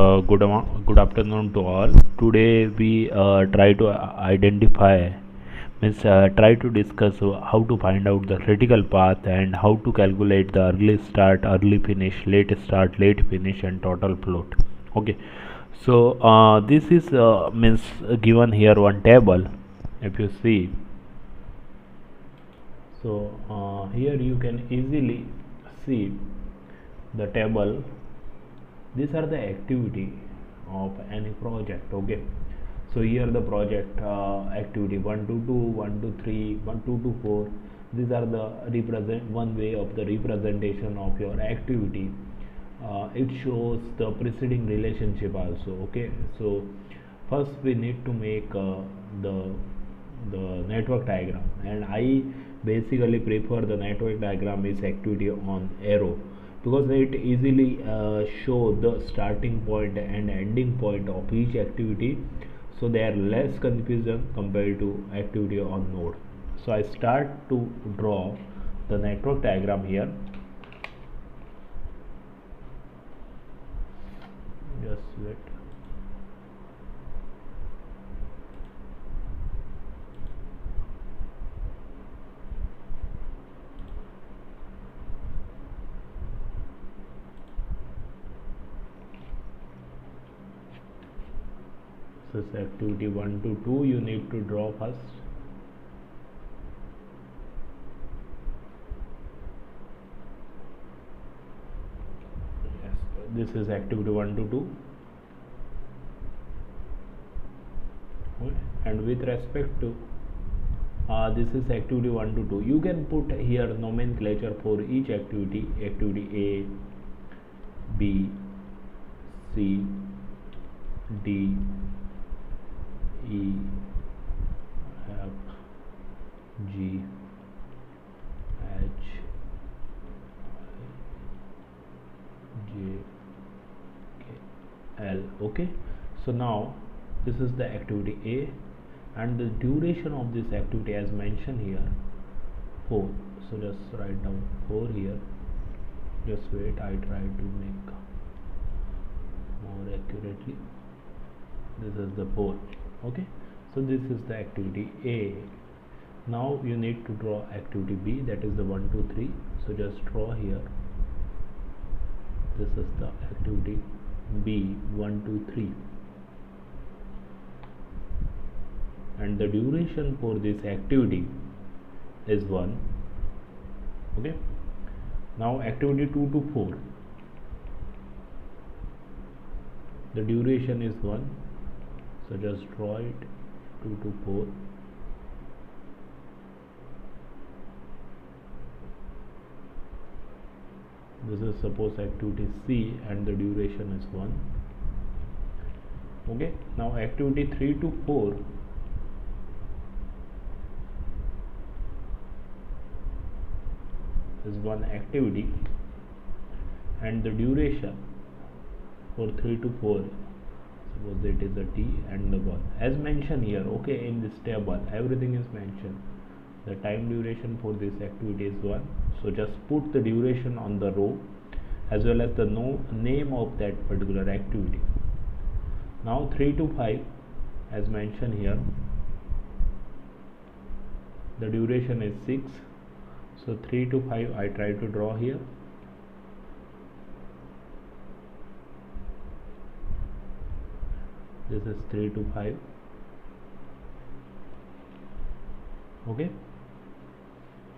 Good afternoon to all. Today we try to identify, means try to discuss how to find out the critical path and how to calculate the early start, early finish, late start, late finish, and total float. Okay, so this is means given here one table. If you see, so here you can easily see the table. These are the activity of any project. Okay, so here the project activity 1 to 2, 1 to 3, 1 2 to 4. These are the represent one way of the representation of your activity. It shows the preceding relationship also. Okay, so first we need to make the the network diagram, and I basically prefer the network diagram is activity on arrow, because it easily show the starting point and ending point of each activity, so there are less confusion compared to activity on node. So I start to draw the network diagram here. Just wait. This is activity 1 to 2 you need to draw first. Yes, this is activity 1 to 2. And with respect to this is activity 1 to 2, you can put here nomenclature for each activity: activity A, B, C, D, E, F, G, H, J, K, L. Okay, so now this is the activity A, and the duration of this activity as mentioned here 4. So just write down 4 here. Just wait, I try to make more accurately. This is the 4. Okay, so this is the activity A. Now you need to draw activity B, that is the 1 2 3. So just draw here. This is the activity B 1 2 3, and the duration for this activity is 1. Okay, now activity 2 to 4, the duration is 1. So just draw it 2 to 4. This is suppose activity C, and the duration is 1. Okay, now activity 3 to 4 is one activity, and the duration for 3 to 4, suppose it is a T and the 1 as mentioned here. Okay, in this table everything is mentioned. The time duration for this activity is 1. So just put the duration on the row as well as the name of that particular activity. Now 3 to 5 as mentioned here, the duration is 6. So 3 to 5 I try to draw here. This is 3 to 5. Okay,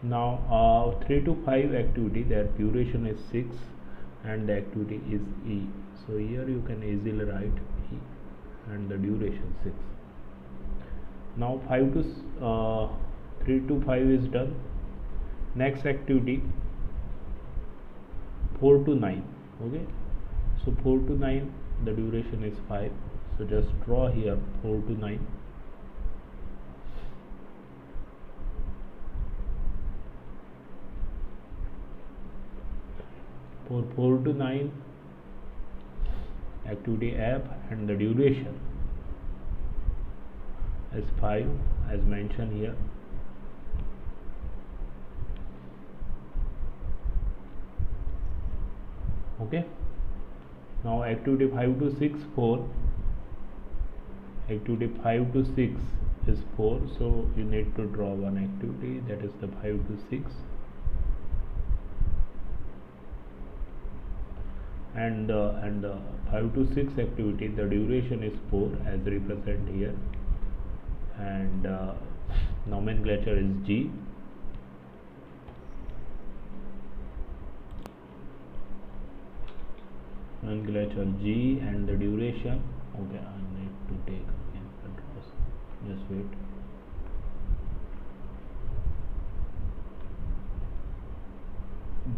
now 3 to 5 activity, their duration is 6 and the activity is E. So here you can easily write E and the duration 6. Now 5 to 3 to 5 is done. Next activity 4 to 9. Okay, so 4 to 9 the duration is 5. So just draw here 4 to 9. For 4 to 9 activity F, and the duration is 5 as mentioned here. Okay, Now activity 5 to 6 4, activity 5 to 6 is 4, so you need to draw one activity, that is the 5 to 6, and 5 to 6 activity, the duration is 4 as represented here, and nomenclature is G. Nomenclature G, and the duration, okay, I need to take again controls, just wait.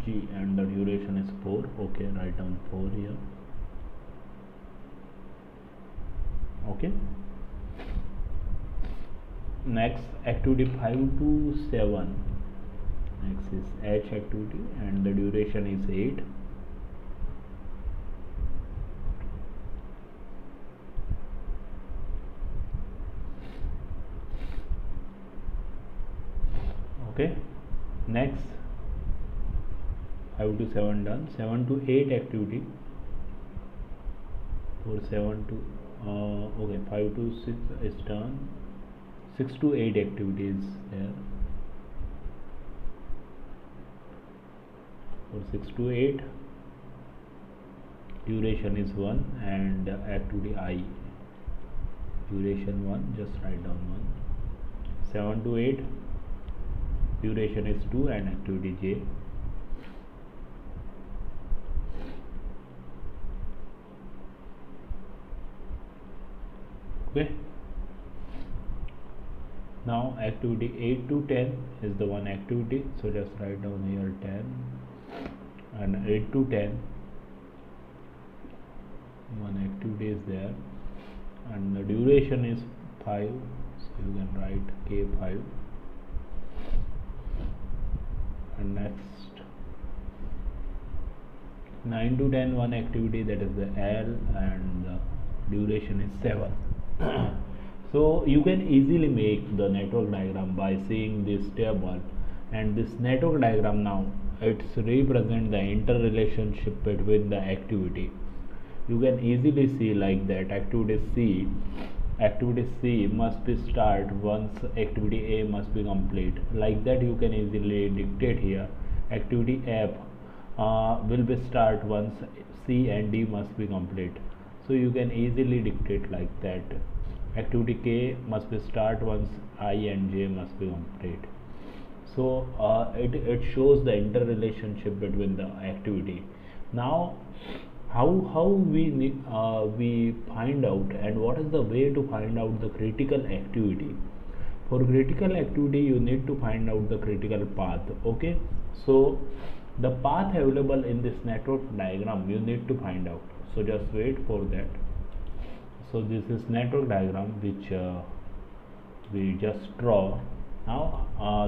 G, and the duration is 4, okay, write down 4 here, okay. Next activity 5 to 7, next is H activity, and the duration is 8. Okay, next 5 to 7 done. 7 to 8 activity, for 7 to okay, 5 to 6 is done. 6 to 8 activities there, for 6 to 8 duration is 1, and activity I, duration 1, just write down 1. 7 to 8 duration is 2, and activity J. Okay, now activity 8 to 10 is the one activity, so just write down here 10, and 8 to 10 one activity is there, and the duration is 5, so you can write K5. And next 9 to 10 one activity, that is the L, and the duration is 7. So you can easily make the network diagram by seeing this table, and this network diagram now it's represent the interrelationship between the activity. You can easily see like that activity C must be start once activity A must be complete. Like that you can easily dictate here activity F will be start once C and D must be complete. So you can easily dictate like that. Activity K must be start once I and J must be complete. So it shows the interrelationship between the activity. Now how we find out, and what is the way to find out the critical activity? For critical activity you need to find out the critical path. Okay, so the path available in this network diagram you need to find out, so just wait for that. So this is network diagram which we just draw. Now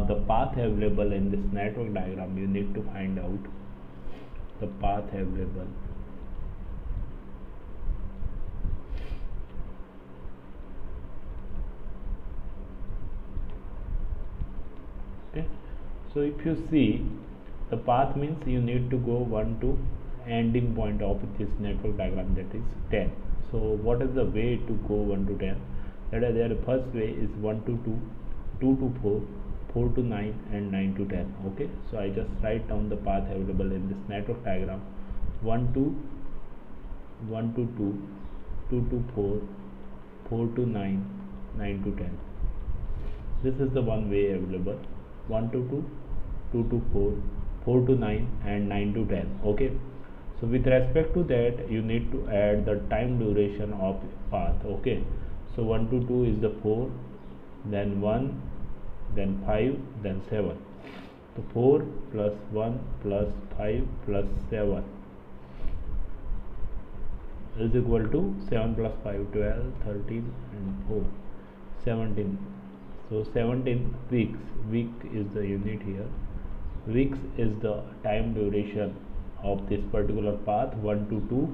the path available in this network diagram you need to find out the path available. Okay, so if you see the path means you need to go 1 to ending point of this network diagram, that is 10. So what is the way to go 1 to 10? That is, the first way is 1 to 2, 2 to 4, 4 to 9, and 9 to 10. Okay, so I just write down the path available in this network diagram: 1 to 2, 2 to 4, 4 to 9, 9 to 10. This is the one way available: 1 to 2, 2 to 4, 4 to 9, and 9 to 10. Okay, so with respect to that you need to add the time duration of path. Okay, so 1 to 2 is the 4, then 1, then 5, then 7. So 4 plus 1 plus 5 plus 7 is equal to 7 plus 5, 12, 13, and 4, 17. So 17 weeks. Week is the unit here. Weeks is the time duration of this particular path: 1 to 2,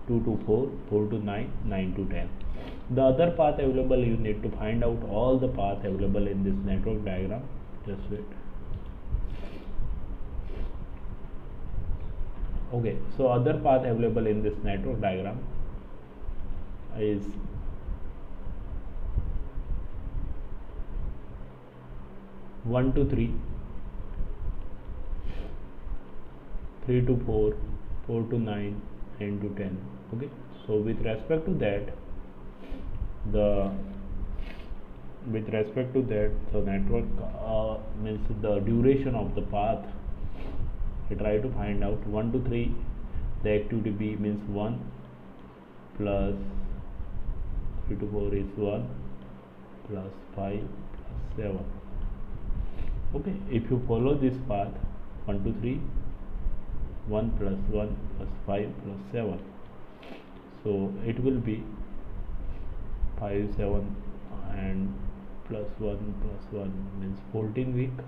2 to 4, 4 to 9, 9 to 10. The other path available, you need to find out all the path available in this network diagram. Just wait. Okay, so other path available in this network diagram is 1 to 3, 3 to 4, 4 to 9, 9 to 10. Okay, so with respect to that, the network means the duration of the path. We try to find out 1 to 3. The activity B means 1 plus 3 to 4 is 1 plus 5 plus 7. Okay, if you follow this path 1 to 3, 1 plus 1 plus 5 plus 7, so it will be 5, 7 and plus 1 plus 1 means 14 weeks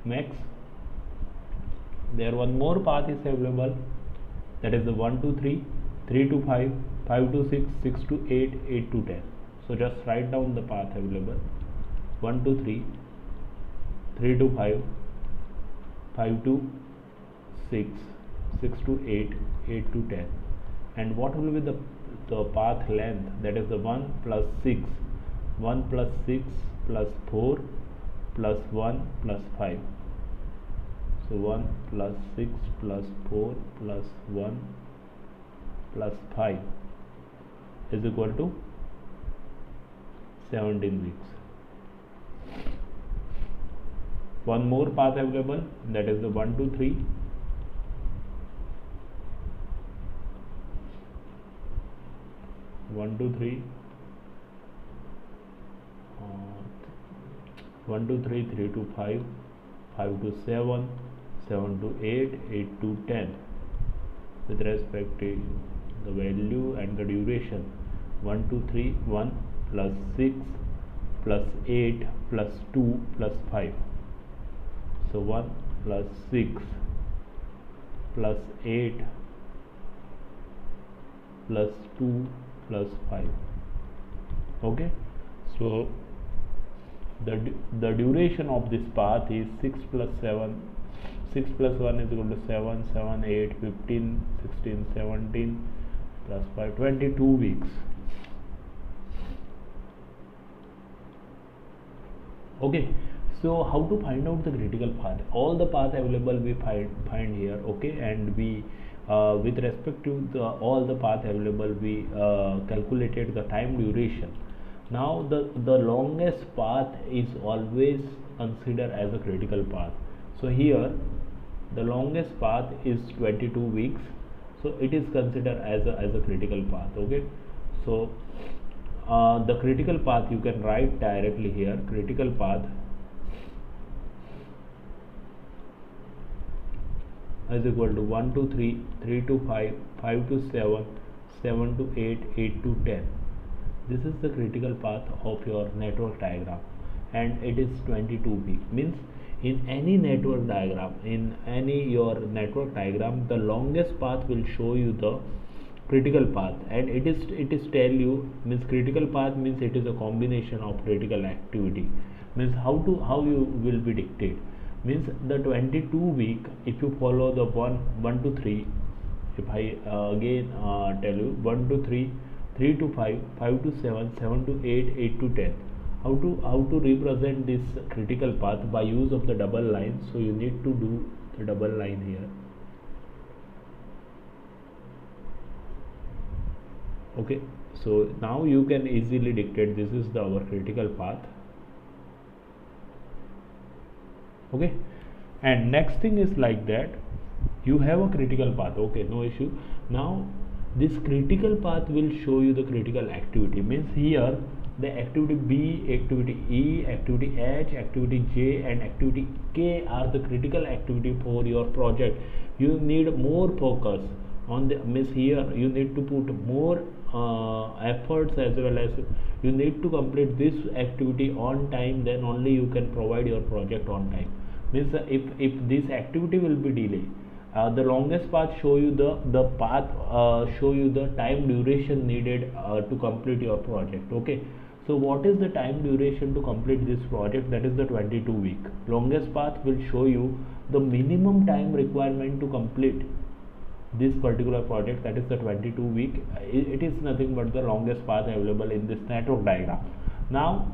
max. There one more path is available, that is the 1 to 3, 3 to 5, 5 to 6, 6 to 8, 8 to 10. So just write down the path available: 1 to 3, 3 to 5, 5 to 6, 6 to 8, 8 to 10. And what will be the path length? That is the 1 plus 6, 1 plus 6 plus 4 plus 1 plus 5. So 1 plus 6 plus 4 plus 1 plus 5 is equal to 17 weeks. One more path available, that is the 1 to 3, 1 to 3, 1 to 3, 3 to 5, 5 to 7, 7 to 8, 8 to 10. With respect to the value and the duration, 1 to 3, 1 plus 6 plus 8 plus 2 plus 5. So 1 plus 6 plus 8 plus 2 plus 5. Okay, so the duration of this path is 6 plus 7, 6 plus 1 is equal to 7, 7, 8, 15, 16, 17 plus 5, 22 weeks. Okay, so how to find out the critical path? All the path available we find here. Okay, and we with respect to all the path available, we calculated the time duration. Now the longest path is always considered as a critical path. So here the longest path is 22 weeks, so it is considered as a critical path. Okay, so the critical path you can write directly here. Critical path is equal to 1 to 3, 3 to 5, 5 to 7, 7 to 8, 8 to 10. This is the critical path of your network diagram, and it is 22 weeks. Means in any network diagram, in any your network diagram, the longest path will show you the critical path, and it is tell you, means critical path means it is a combination of critical activity. Means how you will be dictate. Means the 22 week, if you follow the 1 to 3, if I again tell you 1 to 3, 3 to 5, 5 to 7, 7 to 8, 8 to 10. How to represent this critical path? By use of the double line. So you need to do the double line here. Okay, so now you can easily dictate this is our critical path. Okay, and next thing is like that you have a critical path. Okay, no issue. Now this critical path will show you the critical activity. Means here the activity B, activity E, activity H, activity J and activity K are the critical activity for your project. You need more focus on the, means here you need to put more efforts, as well as you need to complete this activity on time, then only you can provide your project on time. Means if this activity will be delayed, the longest path show you the path show you the time duration needed to complete your project. Okay, So what is the time duration to complete this project? That is the 22 week. Longest path will show you the minimum time requirement to complete this particular project, that is the 22 week. It is nothing but the longest path available in this network diagram. Now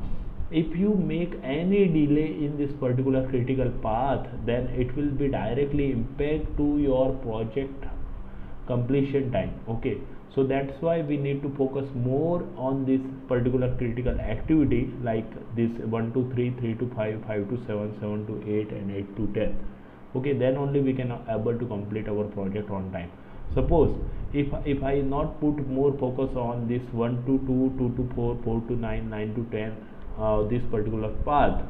if you make any delay in this particular critical path, then it will be directly impact to your project completion time. Okay, so that's why we need to focus more on this particular critical activity, like this 1 to 3, 3 to 5, 5 to 7, 7 to 8 and 8 to 10. Okay, then only we can able to complete our project on time. Suppose if I not put more focus on this 1 to 2, 2 to 4, 4 to 9, 9 to 10, this particular path,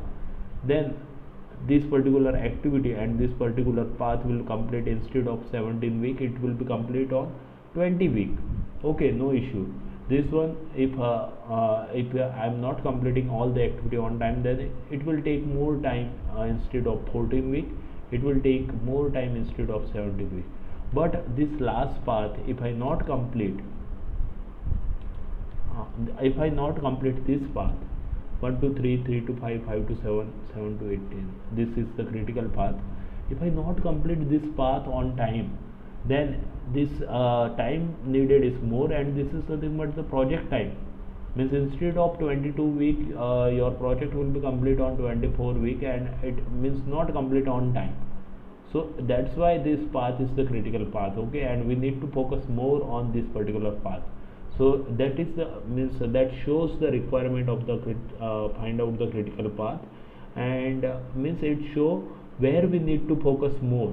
then this particular activity and this particular path will complete instead of 17 week, it will be complete on 20 week. Okay, no issue. This one, if I am not completing all the activity on time, then it will take more time. Instead of 14 week, it will take more time instead of 17 week. But this last path, if I not complete this path, 1 to 3, 3 to 5, 5 to 7, 7 to 18, this is the critical path. If I not complete this path on time, then this time needed is more, and this is nothing but the project time. Means instead of 22 week, your project will be complete on 24 week, and it means not complete on time. So that's why this path is the critical path. Okay, and we need to focus more on this particular path. So that is the means that shows the requirement of the find out the critical path, and means it show where we need to focus more.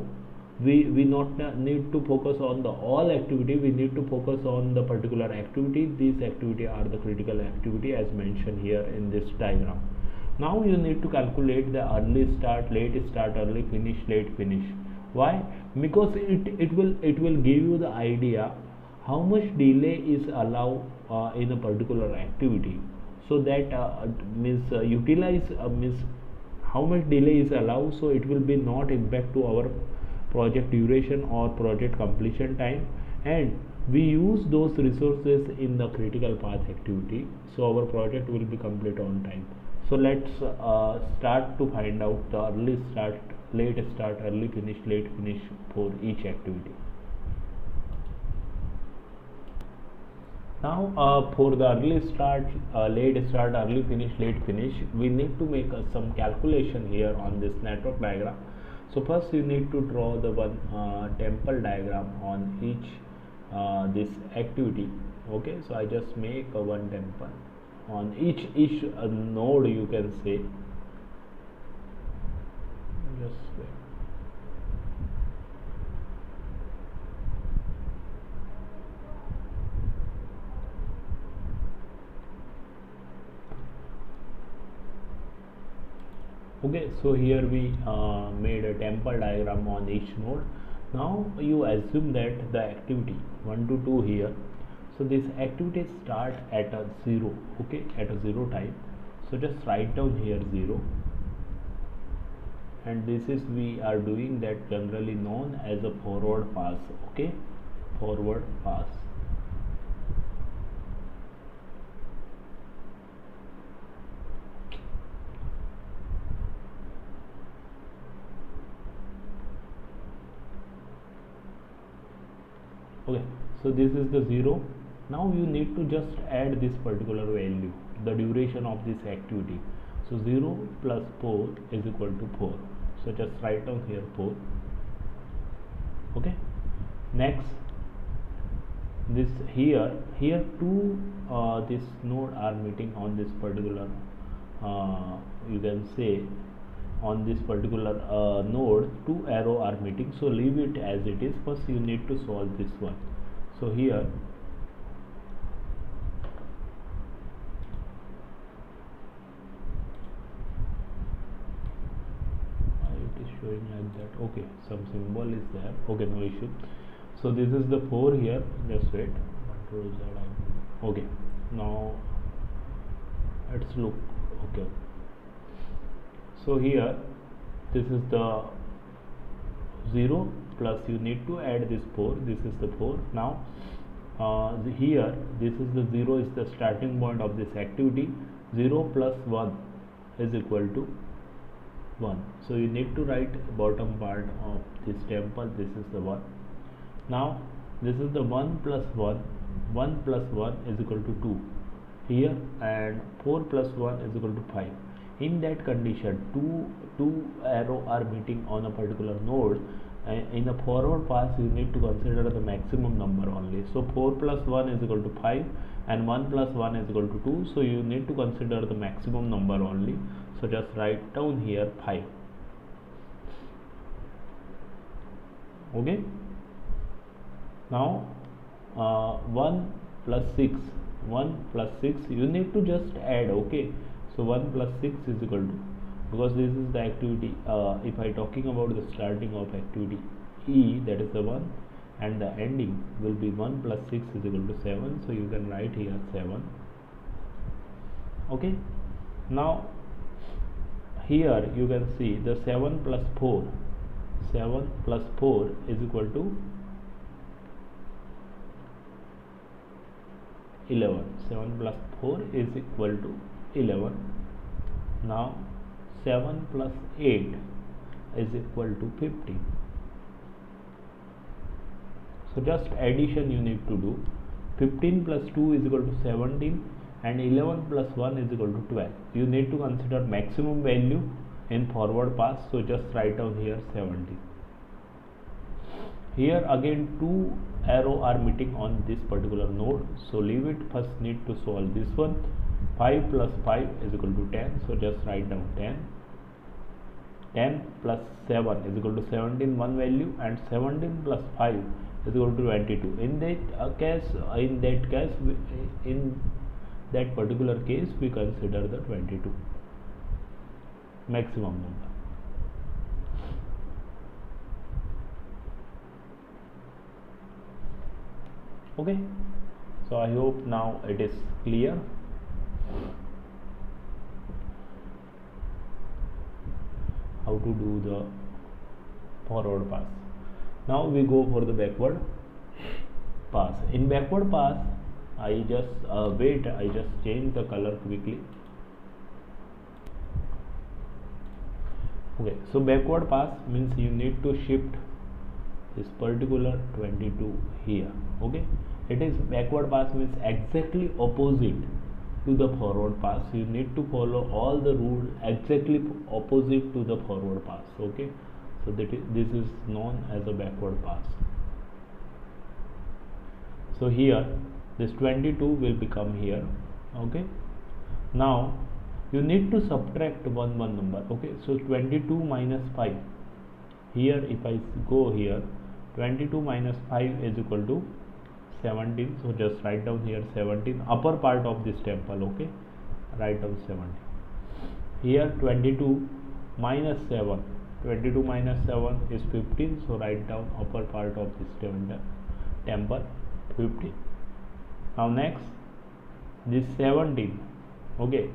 We not need to focus on the all activity, we need to focus on the particular activity. These activity are the critical activity as mentioned here in this diagram. Now you need to calculate the early start, late start, early finish, late finish. Why? Because it will give you the idea how much delay is allowed in a particular activity. So that means utilize means how much delay is allowed, so it will be not impact to our project duration or project completion time, and we use those resources in the critical path activity, so our project will be complete on time. So let's start to find out the early start, late start, early finish, late finish for each activity. Now for the early start, late start, early finish, late finish, we need to make some calculation here on this network diagram. So first you need to draw the one temple diagram on each this activity. Okay, so I just make one temple on each node, you can say. Just wait. Okay, so here we made a temple diagram on each node. Now you assume that the activity 1 to 2 here, so this activity start at a 0. Okay, at a 0 time. So just write down here 0, and this is we are doing that generally known as a forward pass. Okay, forward pass. Okay, so this is the 0. Now you need to just add this particular value, the duration of this activity. So 0 plus 4 is equal to 4. So just write down here 4. Okay, next this here two this node are meeting on this particular you can say on this particular node, two arrow are meeting, so leave it as it is. First you need to solve this one. So here it is showing like that. Okay, some symbol is there. Okay, no issue. So this is the 4 here. Just wait. Okay, now let's look. Okay, so here this is the 0 plus you need to add this 4. This is the 4. Now here this is the 0 is the starting point of this activity, 0 plus 1 is equal to 1. So you need to write bottom part of this temple. This is the 1. Now this is the 1 plus 1. 1 plus 1 is equal to 2 here, and 4 plus 1 is equal to 5. In that condition, two arrow are meeting on a particular node. In a forward pass, you need to consider the maximum number only. So 4 plus 1 is equal to 5 and 1 plus 1 is equal to 2. So you need to consider the maximum number only. So just write down here 5. Okay. Now 1 plus 6, 1 plus 6, you need to just add. Okay. So 1 plus 6 is equal to, because this is the activity, if I talking about the starting of activity E, that is the 1, and the ending will be 1 plus 6 is equal to 7. So you can write here 7. Okay. Now here you can see the 7 plus 4, 7 plus 4 is equal to 11. 7 plus 4 is equal to 11. Now 7 plus 8 is equal to 15. So just addition you need to do. 15 plus 2 is equal to 17 and 11 plus 1 is equal to 12. You need to consider maximum value in forward pass. So just write down here 17. Here again two arrow are meeting on this particular node. So leave it, first need to solve this one. 5 plus 5 is equal to 10. So just write down 10. 10 plus 7 is equal to 17, one value, and 17 plus 5 is equal to 22. In that particular case, we consider the 22 maximum number. Okay. So I hope now it is clear. How to do the forward pass. Now we go for the backward pass. In backward pass, I just I just change the color quickly. Okay, so backward pass means you need to shift this particular 22 here. Okay, it is backward pass means exactly opposite to the forward pass. You need to follow all the rules exactly opposite to the forward pass. Okay, so this is known as a backward pass. So here this 22 will become here. Okay, now you need to subtract one number. Okay, so 22 minus 5, here if I go here, 22 minus 5 is equal to 17. So just write down here 17, upper part of this temple. Okay, write down 17. Here 22 minus 7, 22 minus 7 is 15. So write down upper part of this temple 15. Now next this 17. Okay,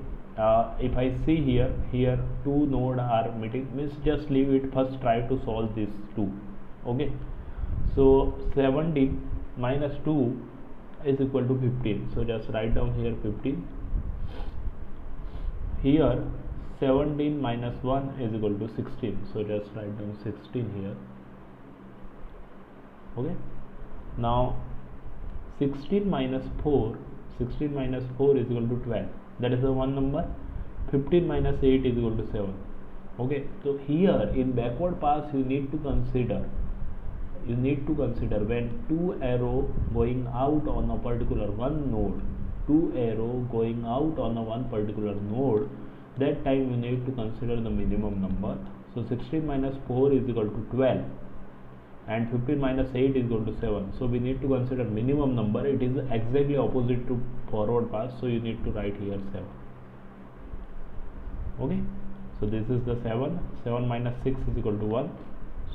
if I see here two nodes are meeting, means just leave it, first try to solve this 2. Okay, so 17 minus 2 is equal to 15. So just write down here 15. Here 17 minus 1 is equal to 16. So just write down 16 here. Okay, now 16 minus 4 is equal to 12. That is the one number. 15 minus 8 is equal to 7. Okay, so here in backward pass you need to consider when two arrow going out on a particular one node, that time you need to consider the minimum number. So 16 minus 4 is equal to 12 and 15 minus 8 is equal to 7. So we need to consider minimum number. It is exactly opposite to forward pass, so you need to write here 7. Okay, so this is the 7. 7 minus 6 is equal to 1.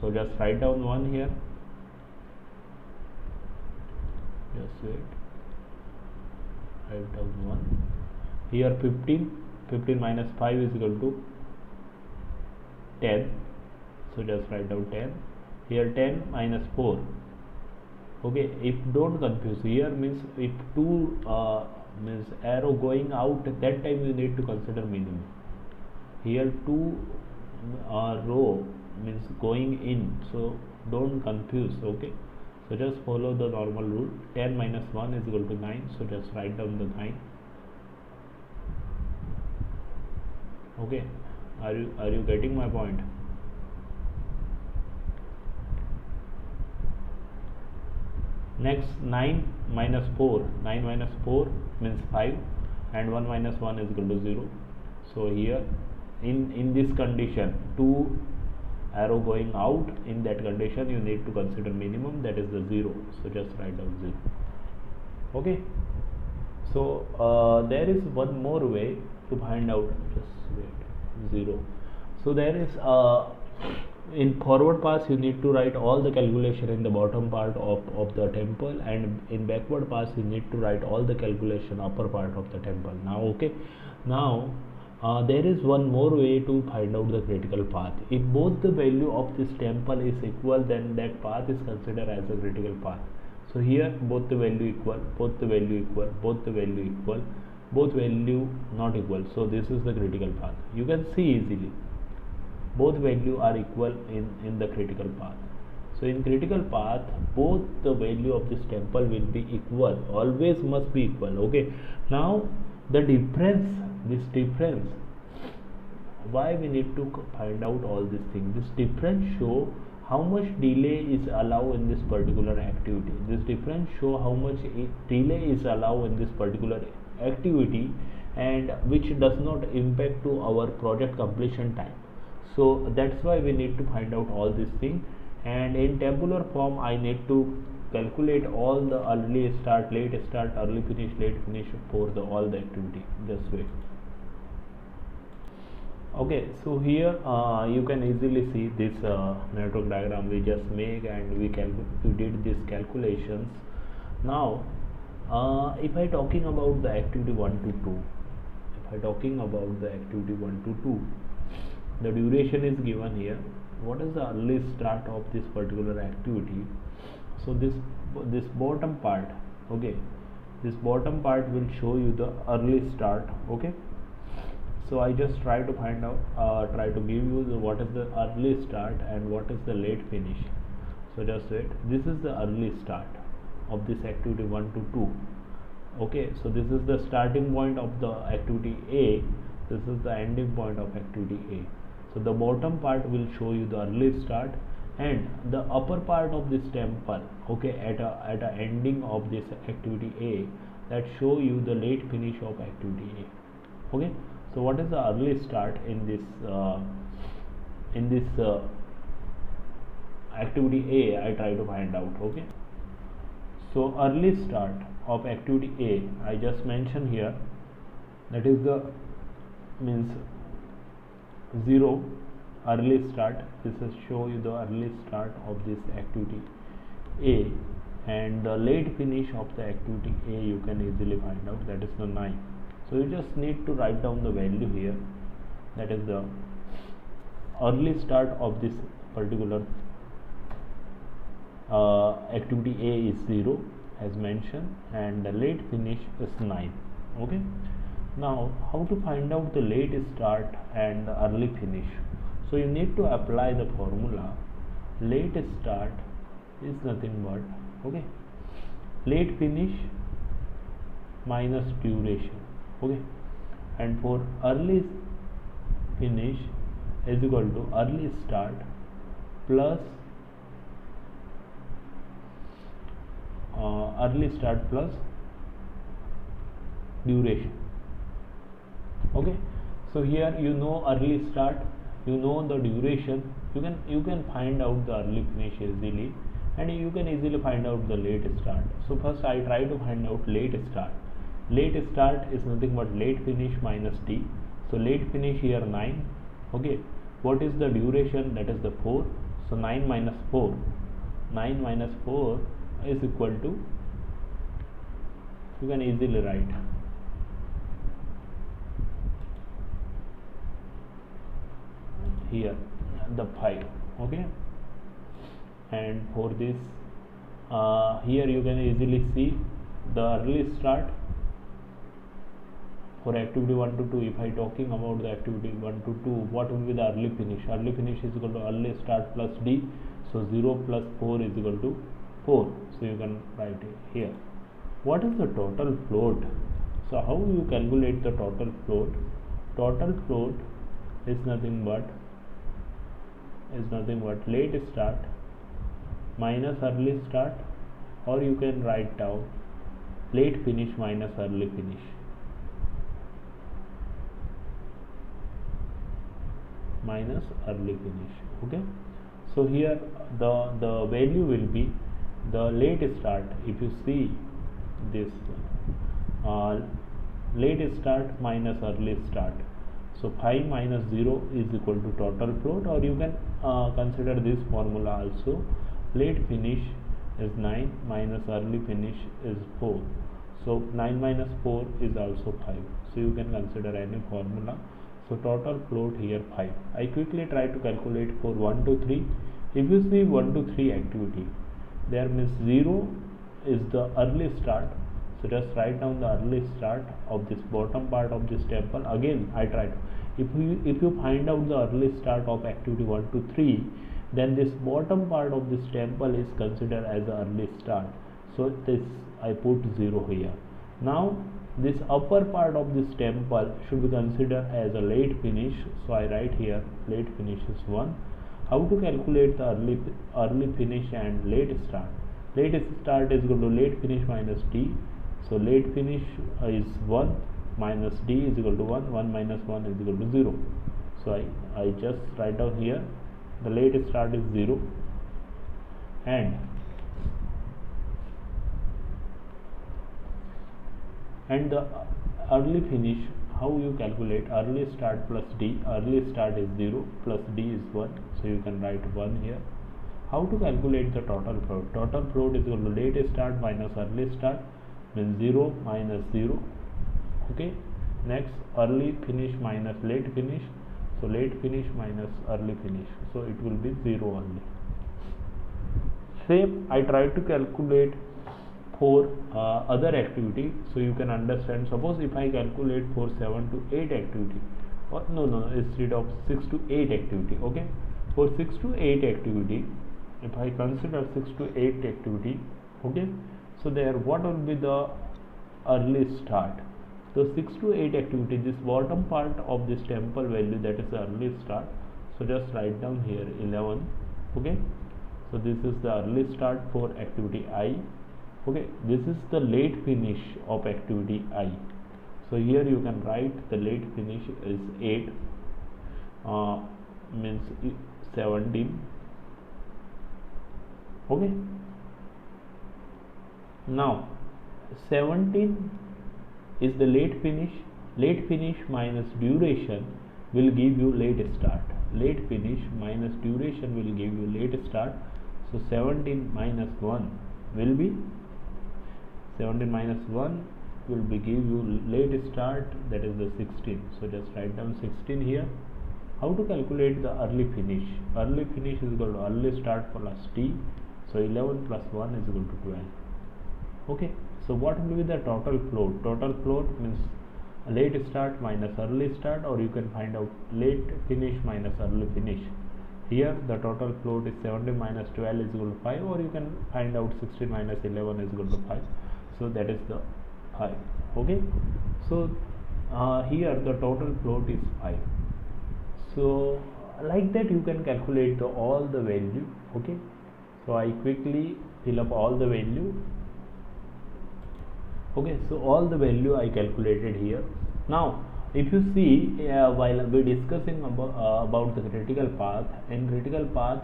So just write down 1 here. Just wait, write down 1 here. 15 minus 5 is equal to 10. So just write down 10 here. 10 minus 4. Okay, if don't confuse, here means if two means arrow going out, that time you need to consider minimum. Here 2 row means going in, so don't confuse. Okay, so just follow the normal rule. 10 minus 1 is equal to 9, so just write down the 9. Okay, are you getting my point? Next, 9 minus 4 means 5, and 1 minus 1 is equal to 0. So here in this condition, 2 arrow going out, in that condition you need to consider minimum, that is the 0, so just write down 0. Okay, so there is one more way to find out, just wait, 0. So there is in forward pass you need to write all the calculation in the bottom part of the temple, and in backward pass you need to write all the calculation upper part of the temple. Now okay, now there is one more way to find out the critical path. If both the value of this temple is equal, then that path is considered as a critical path. So here both the value equal, both the value equal, both the value equal, both value not equal, so this is the critical path. You can see easily both value are equal in the critical path. So in critical path, both the value of this temple will be equal, always must be equal. Okay, now the difference, this difference, why we need to find out all these things? This difference show how much delay is allowed in this particular activity. This difference show how much delay is allowed in this particular activity, and which does not impact to our project completion time. So that's why we need to find out all these things, and in tabular form I need to calculate all the early start, late start, early finish, late finish for the all the activity. Just wait. Okay, so here you can easily see this network diagram we just make, and we did these calculations. Now if I talking about the activity 1 to 2, if I talking about the activity 1 to 2, the duration is given here. What is the early start of this particular activity? So this bottom part, okay, this bottom part will show you the early start. Okay, so I just try to find out, try to give you what is the early start and what is the late finish. So just wait, this is the early start of this activity 1 to 2. Okay, so this is the starting point of the activity A, this is the ending point of activity A. So the bottom part will show you the early start, and the upper part of this temple, okay, at a ending of this activity A, that show you the late finish of activity A. Okay, so what is the early start in this activity A? I try to find out. Okay, so early start of activity A, I just mentioned here, that is the means 0 early start. This is show you the early start of this activity A, and the late finish of the activity A you can easily find out, that is the 9. So you just need to write down the value here, that is the early start of this particular activity A is 0 as mentioned, and the late finish is 9. Okay, now how to find out the late start and the early finish? So you need to apply the formula. Late start is nothing but, okay, late finish minus duration. Okay, and for early finish is equal to early start plus duration. Okay, so here you know early start, you know the duration, you can find out the early finish easily, and you can easily find out the late start. So first I try to find out late start. Late start is nothing but late finish minus t. So late finish here 9. Okay, what is the duration? That is the 4. So 9 minus 4 is equal to, you can easily write here the 5. Okay, and for this, here you can easily see the early start for activity 1 to 2, if I talking about the activity 1 to 2, what will be the early finish? Early finish is equal to early start plus d, so 0 plus 4 is equal to 4, so you can write it here. What is the total float? So how you calculate the total float? Total float is nothing but late start minus early start, or you can write down late finish minus early finish. Minus early finish. Okay, so here the value will be the late start. If you see this late start minus early start, so 5 minus 0 is equal to total float, or you can consider this formula also. Late finish is 9 minus early finish is 4, so 9 minus 4 is also 5, so you can consider any formula. So total float here 5. I quickly try to calculate for 1 to 3. If you see 1 to 3 activity, there means 0 is the early start, so just write down the early start of this bottom part of this temple. Again I try to, if you find out the early start of activity 1 to 3, then this bottom part of this temple is considered as the early start, so this I put 0 here. Now this upper part of this temple should be considered as a late finish, so I write here late finish is 1. How to calculate the early finish and late start? Late start is equal to late finish minus d, so late finish is 1 minus d is equal to 1, 1 minus 1 is equal to 0, so I just write down here the late start is 0, and the early finish, how you calculate? Early start plus d, early start is 0 plus d is 1, so you can write 1 here. How to calculate the total float? Total float is equal to late start minus early start, means 0 minus 0. Okay, next early finish minus late finish, so late finish minus early finish, so it will be 0 only. Same I try to calculate for other activity, so you can understand. Suppose if I calculate for 7 to 8 activity, or no, instead of 6 to 8 activity. Okay, for 6 to 8 activity, if I consider 6 to 8 activity, okay, so there what will be the early start? So 6 to 8 activity, this bottom part of this temple value, that is the early start, so just write down here 11. Okay, so this is the early start for activity I. Okay, this is the late finish of activity I, so here you can write the late finish is 8, means 17. Okay, now 17 is the late finish. Late finish minus duration will give you late start. Late finish minus duration will give you late start, so 17 minus 1 will be 17 minus 1 will be give you late start, that is the 16, so just write down 16 here. How to calculate the early finish? Early finish is equal to early start plus t, so 11 plus 1 is equal to 12. Okay, so what will be the total float? Total float means late start minus early start, or you can find out late finish minus early finish. Here the total float is 17 minus 12 is equal to 5, or you can find out 16 minus 11 is equal to 5, so that is the 5. Okay, so here the total float is 5. So like that you can calculate all the value. Okay, so I quickly fill up all the value. Okay, so all the value I calculated here. Now if you see, while we discussing about the critical path, in critical path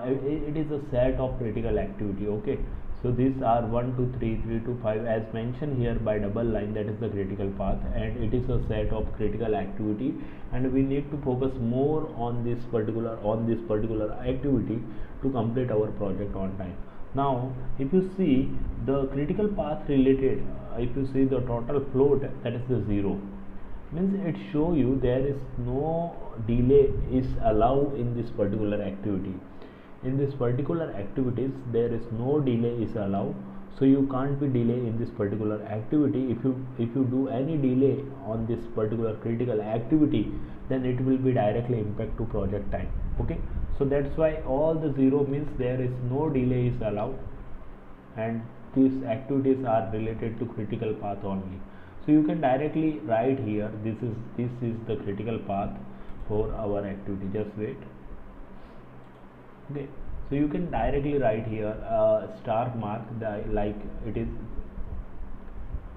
it is a set of critical activity. Okay, so these are 1 2 3 3 to 5 as mentioned here by double line, that is the critical path, and it is a set of critical activity, and we need to focus more on this particular activity to complete our project on time. Now if you see the critical path related, if you see the total float, that is the 0, means it show you there is no delay is allowed in this particular activity. in this particular activities there is no delay is allowed, so you can't be delay in this particular activity. If you do any delay on this particular critical activity, then it will be directly impact to project time. Okay, so that's why all the zero means there is no delay is allowed, and these activities are related to critical path only. So you can directly write here, this is the critical path for our activity. Just wait. Okay, so you can directly write here star mark the, like it is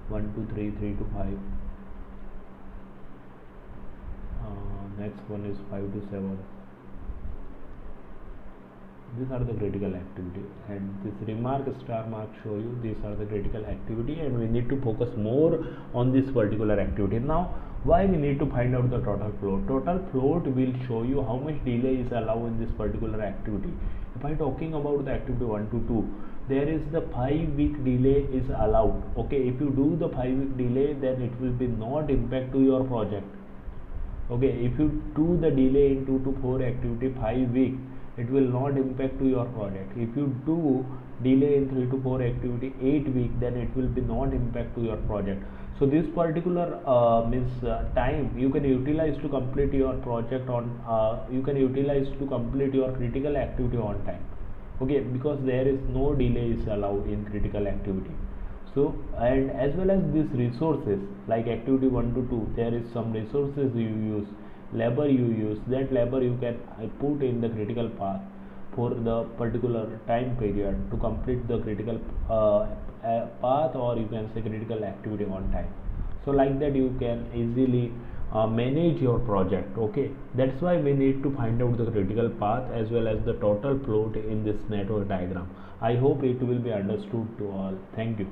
1 2 3 3 to 5, next one is 5 to 7. These are the critical activity, and this remark star mark show you these are the critical activity, and we need to focus more on this particular activity. Now why we need to find out the total float? Total float will show you how much delay is allowed in this particular activity. If I talking about the activity 1 to 2, there is the 5-week delay is allowed. Okay, if you do the 5-week delay, then it will be not impact to your project. Okay, if you do the delay in 2 to 4 activity 5 week, it will not impact to your project. If you do delay in 3 to 4 activity 8 week, then it will be not impact to your project. So this particular time you can utilize to complete your project on you can utilize to complete your critical activity on time. Okay, because there is no delay is allowed in critical activity. So, and as well as these resources like activity 1 to 2, there is some resources you use, labor you use, that labor you can put in the critical path for the particular time period to complete the critical path, or you can say critical activity on time. So like that you can easily manage your project. Okay, that's why we need to find out the critical path as well as the total float in this network diagram. I hope it will be understood to all. Thank you.